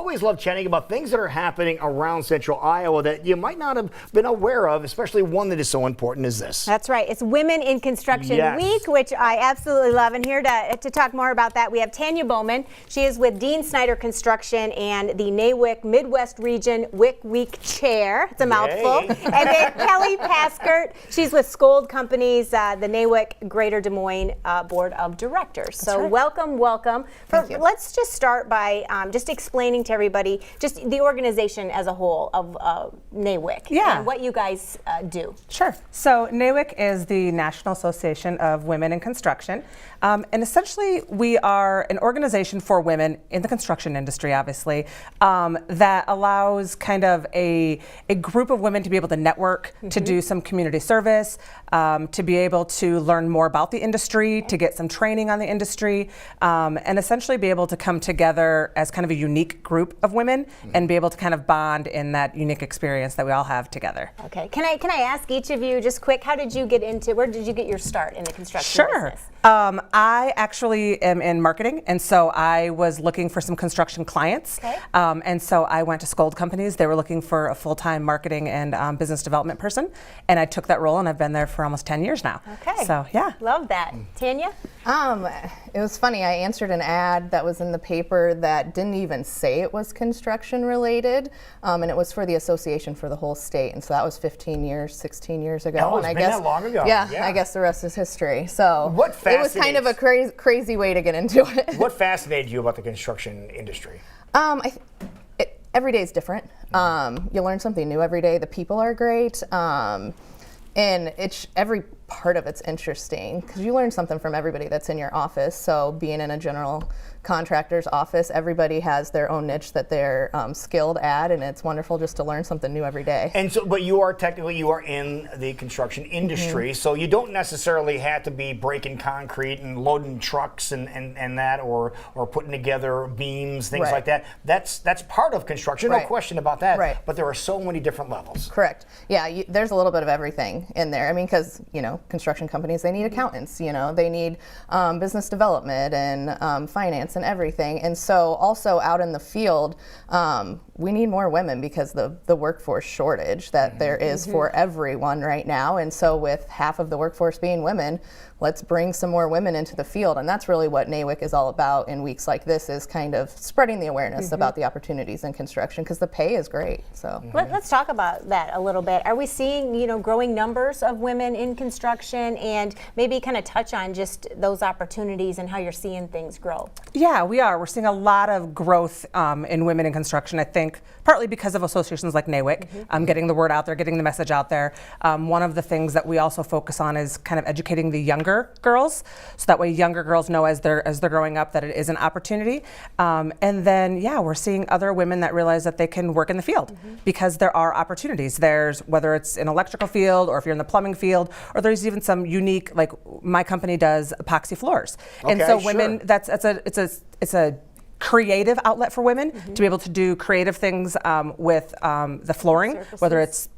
Always love chatting about things that are happening around Central Iowa that you might not have been aware of, especially one that is so important as this. That's right. It's Women in Construction Yes. Week, which I absolutely love. And here to talk more about that, we have Tanya Bowman. She is with Dean Snyder Construction and the Nuoc Midwest Region WIC Week Chair. It's a mouthful. And then Kelly Paskert. She's with Scold Companies, the Nuoc Greater Des Moines Board of Directors. That's so right. welcome. Let's just start by just explaining to everybody just the organization as a whole of Nuoc and what you guys do. Sure. So Nuoc is the National Association of Women in Construction. And essentially we are an organization for women in the construction industry, obviously, that allows kind of a group of women to be able to network, to do some community service, to be able to learn more about the industry, to get some training on the industry, and essentially be able to come together as kind of a unique group of women and be able to kind of bond in that unique experience that we all have together. Okay. Can I ask each of you just quick, where did you get your start in the construction business? I actually am in marketing, and so I was looking for some construction clients. Okay. And so I went to Scold Companies. They were looking for a full-time marketing and business development person, and I took that role, and I've been there for almost 10 years now. Okay. So, yeah. Love that. Tanya? It was funny. I answered an ad that was in the paper that didn't even say it was construction related, and it was for the association for the whole state. And so that was 16 years ago. Oh, and it's been that long ago. Yeah, I guess the rest is history. So What it was kind of a crazy way to get into it. What fascinated you about the construction industry? Every day is different. You learn something new every day. The people are great. And every part of it's interesting because you learn something from everybody that's in your office. So being in a general contractor's office, everybody has their own niche that they're skilled at, and it's wonderful just to learn something new every day. And so, but you are in the construction industry, so you don't necessarily have to be breaking concrete and loading trucks and that, or putting together beams, things like that. That's part of construction, no question about that. Right. But there are so many different levels. Correct. Yeah, there's a little bit of everything in there. I mean, because construction companies, they need accountants. They need business development and finance and everything. And so also out in the field, we need more women because the workforce shortage that there is for everyone right now. And so with half of the workforce being women, let's bring some more women into the field. And that's really what Nuoc is all about in weeks like this, is kind of spreading the awareness about the opportunities in construction, because the pay is great. So Let's talk about that a little bit. Are we seeing, growing numbers of women in construction, and maybe kind of touch on just those opportunities and how you're seeing things grow? Yeah, we are. We're seeing a lot of growth in women in construction, I think, partly because of associations like Nuoc, getting the word out there, getting the message out there. One of the things that we also focus on is kind of educating the younger girls, so that way younger girls know as they're growing up that it is an opportunity. And then, we're seeing other women that realize that they can work in the field because there are opportunities. There's, whether it's in electrical field or if you're in the plumbing field, or there's even some unique, like my company does epoxy floors. And so women, it's a creative outlet for women to be able to do creative things with the flooring, whether it's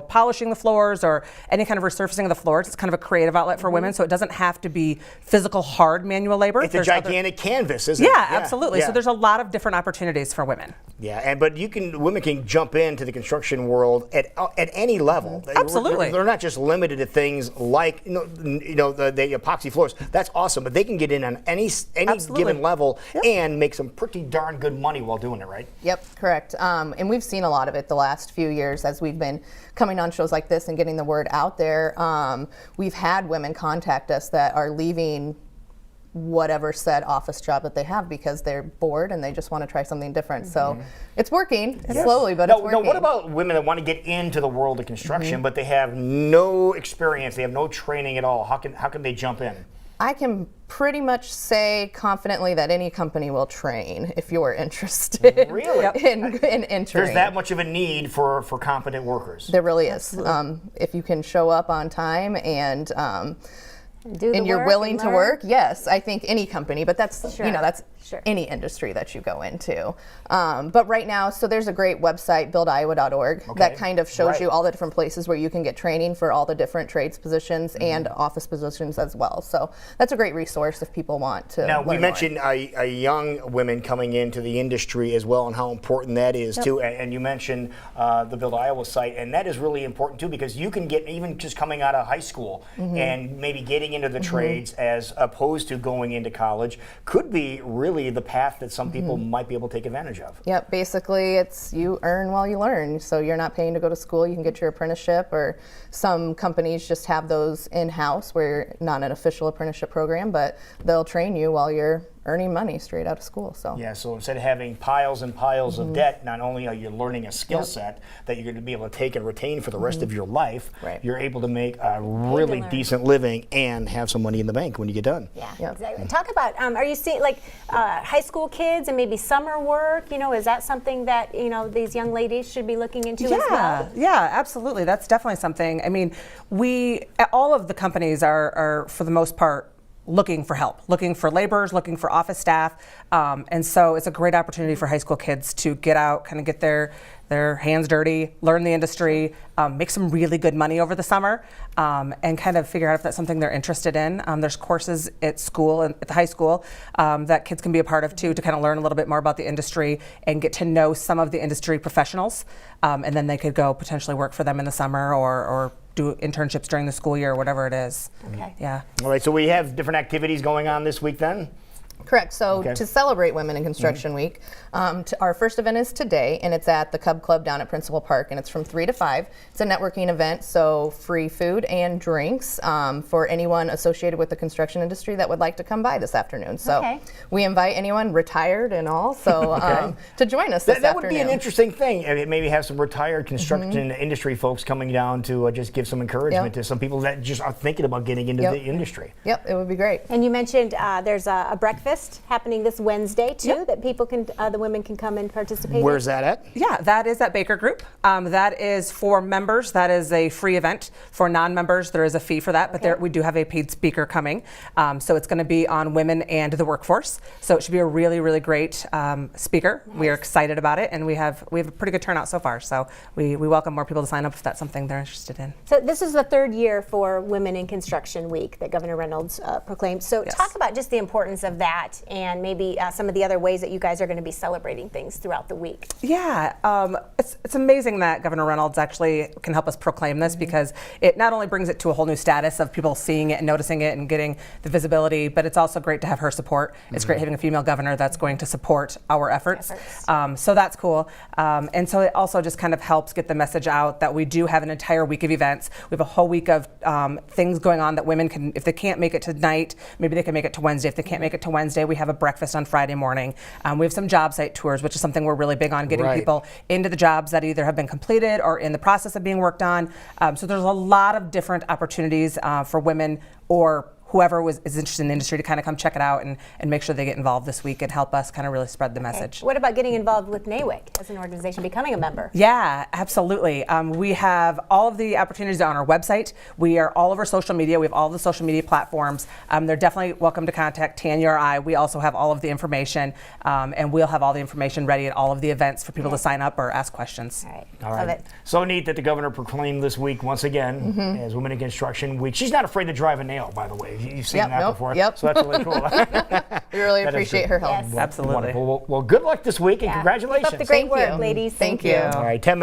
polishing the floors or any kind of resurfacing of the floors. It's kind of a creative outlet for women, so it doesn't have to be physical, hard manual labor. It's a gigantic canvas, isn't it? Yeah, absolutely. Yeah. So there's a lot of different opportunities for women. Yeah, but women can jump into the construction world at any level. Absolutely. They're not just limited to things like the epoxy floors. That's awesome, but they can get in on any given level and make some pretty darn good money while doing it, right? Yep, correct. And we've seen a lot of it the last few years as we've been coming on shows like this and getting the word out there. We've had women contact us that are leaving whatever said office job that they have because they're bored and they just want to try something different. So it's working slowly, but it's working. Now, what about women that want to get into the world of construction, but they have no experience, they have no training at all? How can they jump in? I can pretty much say confidently that any company will train if you're interested in entering. There's that much of a need for competent workers. There really is. If you can show up on time and you're willing to work, yes, I think any company, but that's that's any industry that you go into. But right now, so there's a great website, buildiowa.org, that kind of shows you all the different places where you can get training for all the different trades positions and office positions as well. So that's a great resource if people want to Now, learn we more. mentioned a young women coming into the industry as well, and how important that is too. And you mentioned the Build Iowa site, and that is really important too, because you can get, even just coming out of high school and maybe getting into the trades as opposed to going into college, could be really the path that some people might be able to take advantage of. Yep, basically it's you earn while you learn. So you're not paying to go to school, you can get your apprenticeship, or some companies just have those in-house where you're not an official apprenticeship program, but they'll train you while you're earning money straight out of school. So Yeah, so instead of having piles and piles of debt, not only are you learning a skill set that you're going to be able to take and retain for the rest of your life, you're able to make a really decent living and have some money in the bank when you get done. Yeah, exactly. Talk about, are you seeing like high school kids and maybe summer work? You know, is that something that, you know, these young ladies should be looking into as well? Yeah, absolutely. That's definitely something. I mean, all of the companies are for the most part, looking for help, looking for laborers, looking for office staff. And so it's a great opportunity for high school kids to get out, kind of get their hands dirty, learn the industry, make some really good money over the summer, and kind of figure out if that's something they're interested in. There's courses at school, at the high school, that kids can be a part of too, to kind of learn a little bit more about the industry and get to know some of the industry professionals. And then they could go potentially work for them in the summer or do internships during the school year, whatever it is. Okay. Yeah. All right, so we have different activities going on this week then? Correct. So to celebrate Women in Construction Week, our first event is today, and it's at the Cub Club down at Principal Park, and it's from 3 to 5. It's a networking event, so free food and drinks for anyone associated with the construction industry that would like to come by this afternoon. So we invite anyone, retired and all, so to join us this That would afternoon. be an interesting thing. I mean, maybe have some retired construction industry folks coming down to just give some encouragement to some people that just are thinking about getting into the industry. Yep, it would be great. And you mentioned there's a breakfast happening this Wednesday too, that people can, the women can come and participate. Where's that at? Yeah, that is at Baker Group. That is for members. That is a free event. For non-members, there is a fee for that, but we do have a paid speaker coming. So it's going to be on women and the workforce. So it should be a really, really great speaker. We are excited about it, and we have a pretty good turnout so far. So we welcome more people to sign up if that's something they're interested in. So this is the 3rd year for Women in Construction Week that Governor Reynolds proclaimed. So talk about just the importance of that, and maybe some of the other ways that you guys are going to be celebrating things throughout the week. Yeah, it's amazing that Governor Reynolds actually can help us proclaim this, because it not only brings it to a whole new status of people seeing it and noticing it and getting the visibility, but it's also great to have her support. It's great having a female governor that's going to support our efforts. So that's cool. And so it also just kind of helps get the message out that we do have an entire week of events. We have a whole week of things going on that women can, if they can't make it tonight, maybe they can make it to Wednesday. If they can't make it to Wednesday, we have a breakfast on Friday morning. We have some job site tours, which is something we're really big on, getting people into the jobs that either have been completed or in the process of being worked on. So there's a lot of different opportunities for women or whoever is interested in the industry to kind of come check it out and make sure they get involved this week and help us kind of really spread the message. What about getting involved with Nuoc as an organization, becoming a member? Yeah, absolutely. We have all of the opportunities on our website. We are all over social media. We have all the social media platforms. They're definitely welcome to contact Tanya or I. We also have all of the information, and we'll have all the information ready at all of the events for people to sign up or ask questions. All right. So neat that the governor proclaimed this week once again as Women in Construction Week. She's not afraid to drive a nail, by the way. You've seen that before. So that's really cool. We really appreciate her help. Absolutely. Wonderful. Well, good luck this week and congratulations. Keep up the great work, ladies. Thank you. All right, 10 minutes.